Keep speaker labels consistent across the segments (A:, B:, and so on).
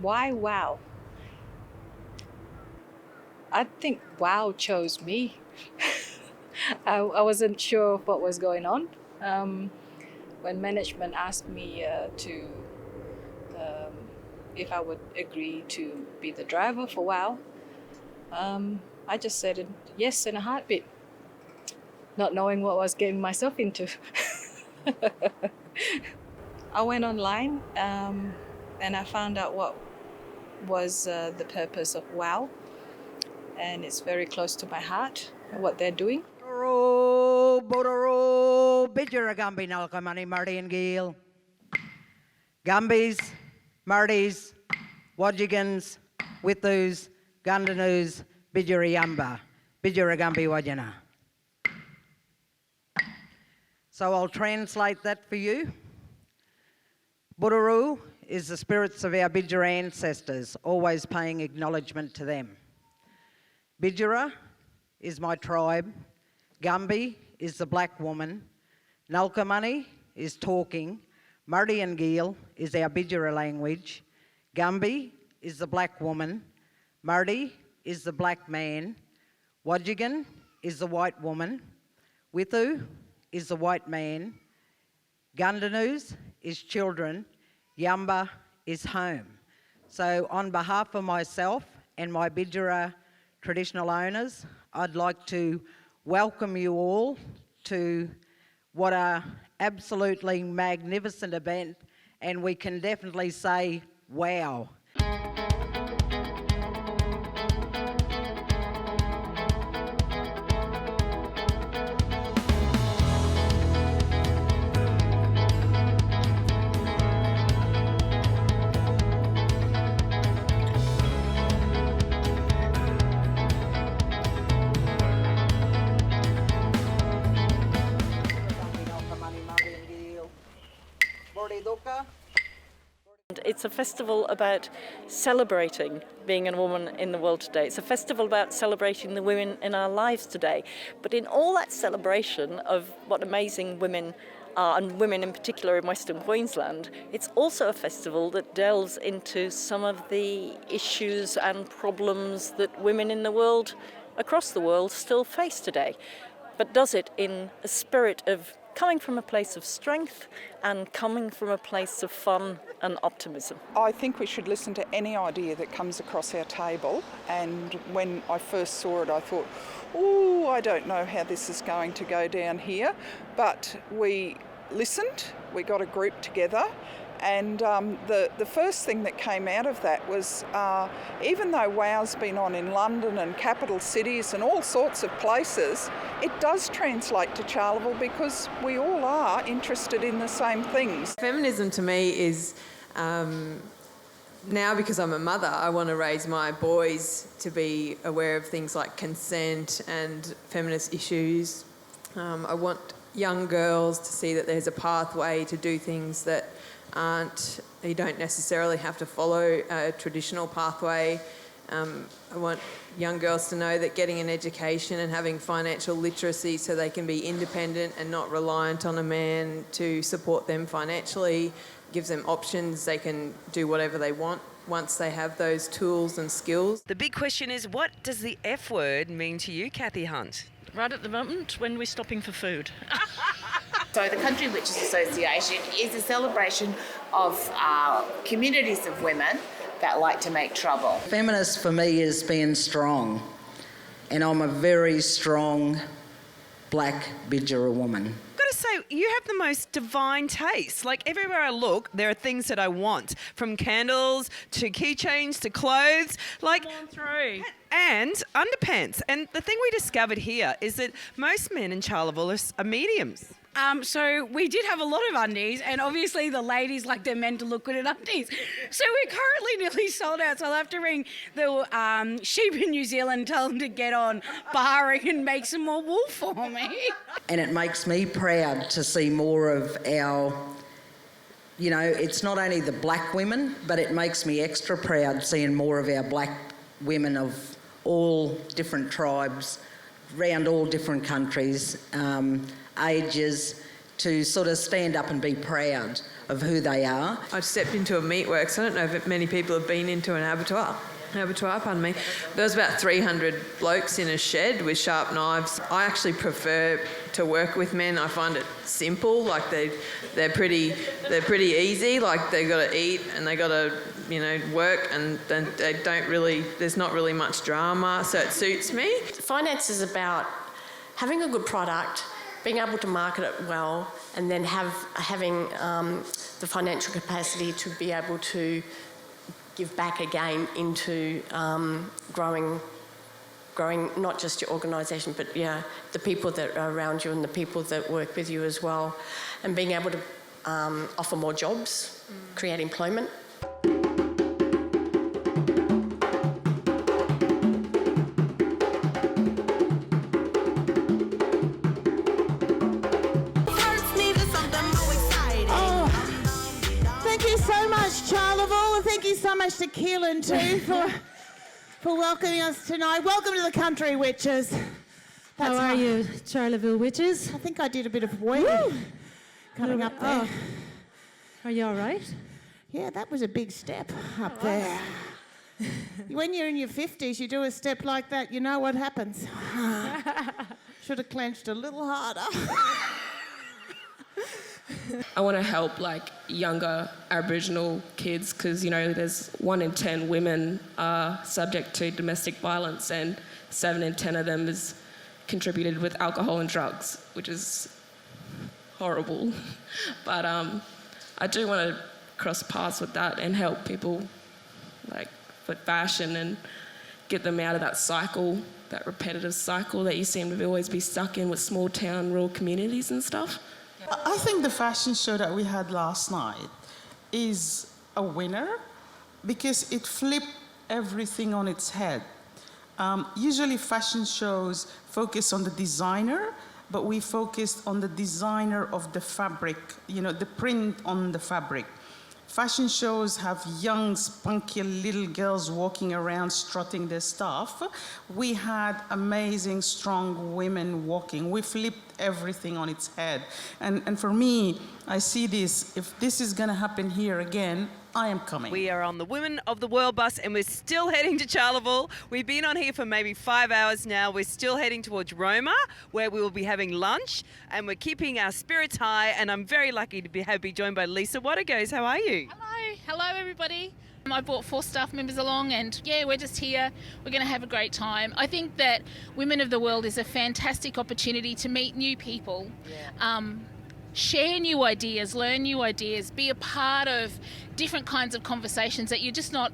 A: Why WOW? I think WOW chose me. I wasn't sure of what was going on. When management asked me if I would agree to be the driver for WOW, I just said yes in a heartbeat, not knowing what I was getting myself into. I went online and I found out what was the purpose of WOW, and it's very close to my heart, what they're doing.
B: Bidjara Gambi Nalkamani Marty and Gill. Gambis, Martys, Wodgigans, Withus, Gundanoos, Bidjara Yamba, Bidjara Gambi Wajana. So I'll translate that for you. Buduru is the spirits of our Bidjara ancestors, always paying acknowledgement to them. Bidjara is my tribe. Gumbi is the black woman. Nalkamani is talking. Marty and Gill is our Bidjara language. Gumbi is the black woman. Marty is the black man. Wodjigan is the white woman. Withu is the white man. Gundanoos is children. Yamba is home. So on behalf of myself and my Bidjara traditional owners, I'd like to welcome you all to what a absolutely magnificent event, and we can definitely say wow.
C: It's a festival about celebrating being a woman in the world today. It's a festival about celebrating the women in our lives today. But in all that celebration of what amazing women are, and women in particular in Western Queensland, it's also a festival that delves into some of the issues and problems that women in the world, across the world, still face today. But does it in a spirit of coming from a place of strength and coming from a place of fun and optimism.
D: I think we should listen to any idea that comes across our table, and when I first saw it I thought, oh, I don't know how this is going to go down here, but we listened, we got a group together, and the first thing that came out of that was even though WOW's been on in London and capital cities and all sorts of places, it does translate to Charleville because we all are interested in the same things.
E: Feminism to me is, now because I'm a mother, I want to raise my boys to be aware of things like consent and feminist issues. I want young girls to see that there's a pathway to do things that you don't necessarily have to follow a traditional pathway. I want young girls to know that getting an education and having financial literacy so they can be independent and not reliant on a man to support them financially gives them options. They can do whatever they want once they have those tools and skills.
F: The big question is, what does the F word mean to you, Kathy Hunt?
C: Right at the moment when we're stopping for food.
G: So the Country Witches Association is a celebration of communities of women that like to make trouble.
B: Feminist for me is being strong, and I'm a very strong black Bidjara woman.
F: I've got to say, you have the most divine taste. Like, everywhere I look, there are things that I want, from candles to keychains to clothes. Like,
C: Come on through.
F: and underpants. And the thing we discovered here is that most men in Charleville are mediums.
H: So we did have a lot of undies, and obviously the ladies like their men to look good in undies. So we're currently nearly sold out, so I'll have to ring the sheep in New Zealand, tell them to get on barring and make some more wool for me.
B: And it makes me proud to see more of our, you know, it's not only the black women, but it makes me extra proud seeing more of our black women of all different tribes, around all different countries, ages, to sort of stand up and be proud of who they are.
E: I stepped into a meatworks. I don't know if many people have been into an abattoir, pardon me. There was about 300 blokes in a shed with sharp knives. I actually prefer to work with men. I find it simple, like they're pretty easy, like they got to eat and they got to, work, and they don't really, there's not really much drama, so it suits me.
I: Finance is about having a good product, being able to market it well, and then having the financial capacity to be able to give back again into growing not just your organisation, but the people that are around you and the people that work with you as well, and being able to offer more jobs, create employment.
J: Charleville. Thank you so much to Keelan too for welcoming us tonight. Welcome to the country, witches.
K: How are you, Charleville witches?
J: I think I did a bit of wee coming up there.
K: Oh. Are you all right?
J: Yeah, that was a big step up there. When you're in your 50s, you do a step like that, you know what happens. Should have clenched a little harder.
L: I want to help younger Aboriginal kids because, there's 1 in 10 women are subject to domestic violence and 7 in 10 of them is contributed with alcohol and drugs, which is horrible. But I do want to cross paths with that and help people with fashion and get them out of that cycle, that repetitive cycle that you seem to always be stuck in with small town, rural communities and stuff.
M: I think the fashion show that we had last night is a winner because it flipped everything on its head. Usually fashion shows focus on the designer, but we focused on the designer of the fabric, the print on the fabric. Fashion shows have young, spunky little girls walking around strutting their stuff. We had amazing, strong women walking. We flipped everything on its head. And for me, I see this, if this is going to happen here again, I am coming.
F: We are on the Women of the World bus and we're still heading to Charleville. We've been on here for maybe 5 hours now. We're still heading towards Roma, where we will be having lunch, and we're keeping our spirits high, and I'm very lucky to be joined by Lisa Watergoes. How are you?
N: Hello everybody. I brought 4 staff members along and we're just here. We're going to have a great time. I think that Women of the World is a fantastic opportunity to meet new people. Share new ideas, learn new ideas, be a part of different kinds of conversations that you're just not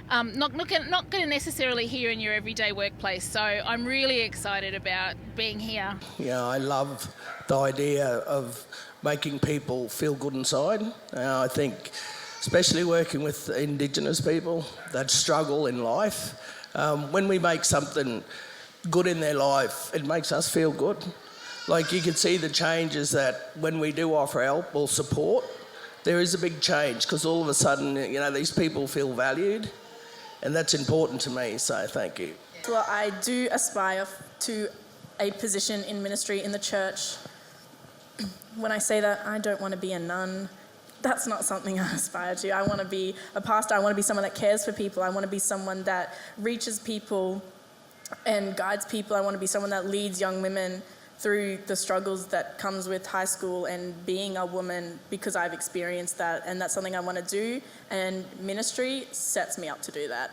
N: going to necessarily hear in your everyday workplace. So I'm really excited about being here.
O: Yeah, I love the idea of making people feel good inside. I think especially working with Indigenous people that struggle in life, when we make something good in their life, it makes us feel good. You can see the changes that when we do offer help or support, there is a big change because all of a sudden, these people feel valued, and that's important to me, so thank you.
P: Well, I do aspire to a position in ministry in the church. When I say that, I don't want to be a nun. That's not something I aspire to. I want to be a pastor. I want to be someone that cares for people. I want to be someone that reaches people and guides people. I want to be someone that leads young women through the struggles that comes with high school and being a woman, because I've experienced that, and that's something I want to do, and ministry sets me up to do that.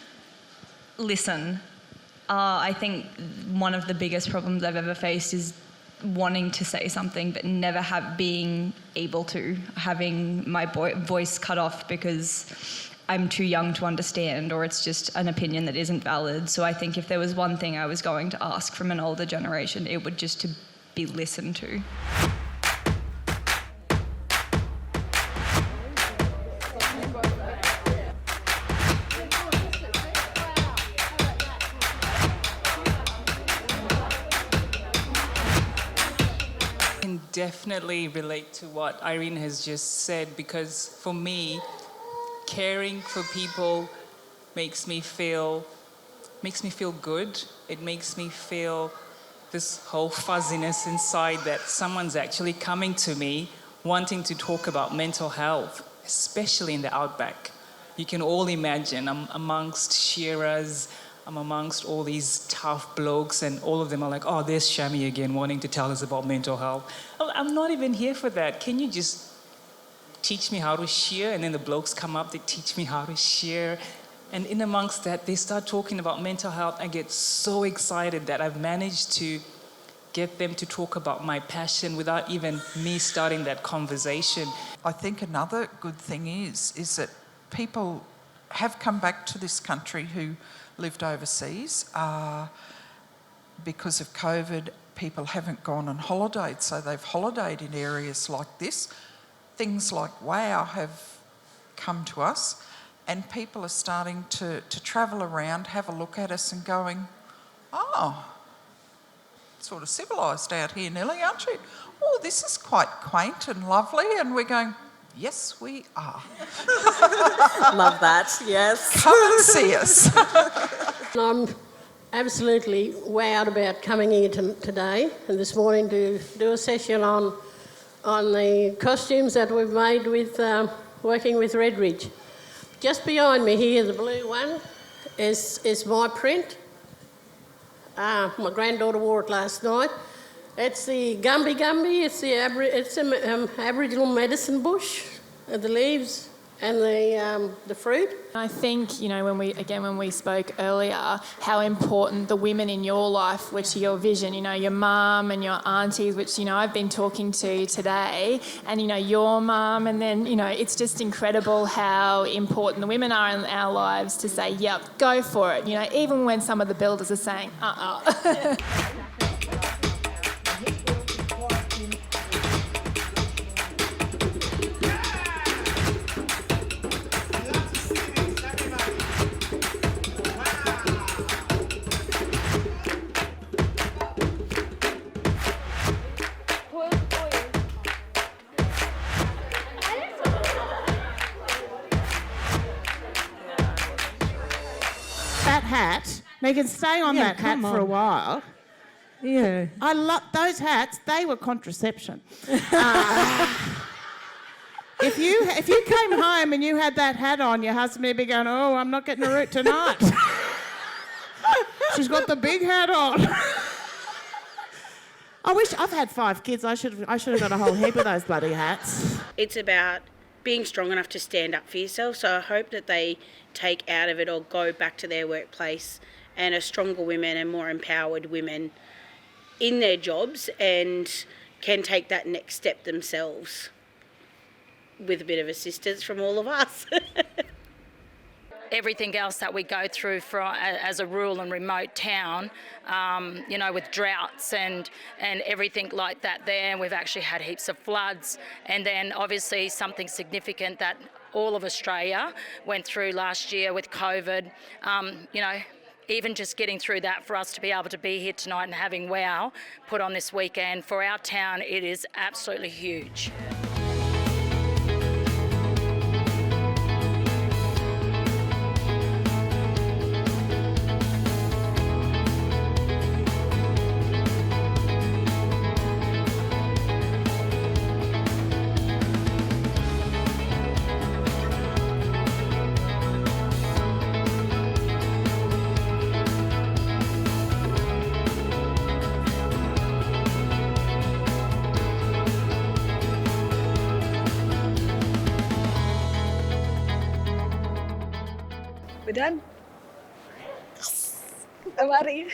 Q: Listen, I think one of the biggest problems I've ever faced is wanting to say something but never being able to, having my voice cut off because I'm too young to understand, or it's just an opinion that isn't valid. So I think if there was one thing I was going to ask from an older generation, it would just to be listened to.
R: Can definitely relate to what Irene has just said, because for me, caring for people makes me feel good. It makes me feel this whole fuzziness inside that someone's actually coming to me wanting to talk about mental health. especially in the outback. You can all imagine, I'm amongst shearers, I'm amongst all these tough blokes, and all of them are like, oh, there's Shami again wanting to tell us about mental health. I'm not even here for that. Can you just teach me how to shear? And then the blokes come up, they teach me how to shear. And in amongst that, they start talking about mental health. I get so excited that I've managed to get them to talk about my passion without even me starting that conversation.
S: I think another good thing is that people have come back to this country who lived overseas. Because of COVID, people haven't gone on holiday, so they've holidayed in areas like this. Things like WOW have come to us, and people are starting to travel around, have a look at us and going, oh, sort of civilised out here nearly, aren't you? Oh, this is quite quaint and lovely. And we're going, yes, we are.
I: Love that, yes.
S: Come and see us.
T: I'm absolutely wowed about coming here today and this morning to do a session on the costumes that we've made with working with Redridge. Just behind me here, the blue one, is my print. My granddaughter wore it last night. It's the Gumby Gumby. It's the Aboriginal medicine bush, the leaves and the fruit.
P: I think, you know, when we spoke earlier, how important the women in your life were to your vision. You know, your mum and your aunties, which, you know, I've been talking to today, and, you know, your mum, and then, you know, it's just incredible how important the women are in our lives to say, yep, go for it. You know, even when some of the builders are saying,
J: That hat, now you can stay on that hat for a while.
K: Yeah.
J: I love those hats. They were contraception. If you came home and you had that hat on, your husband would be going, oh, I'm not getting a root tonight. She's got the big hat on. I wish I've had 5 kids. I should have got a whole heap of those bloody hats.
H: It's about being strong enough to stand up for yourself. So I hope that they take out of it or go back to their workplace and are stronger women and more empowered women in their jobs and can take that next step themselves with a bit of assistance from all of us.
U: Everything else that we go through as a rural and remote town, you know, with droughts and everything like that there. And we've actually had heaps of floods. And then obviously something significant that all of Australia went through last year with COVID. You know, even just getting through that, for us to be able to be here tonight and having WOW put on this weekend, for our town, it is absolutely huge.
A: We're done. I'm out of here.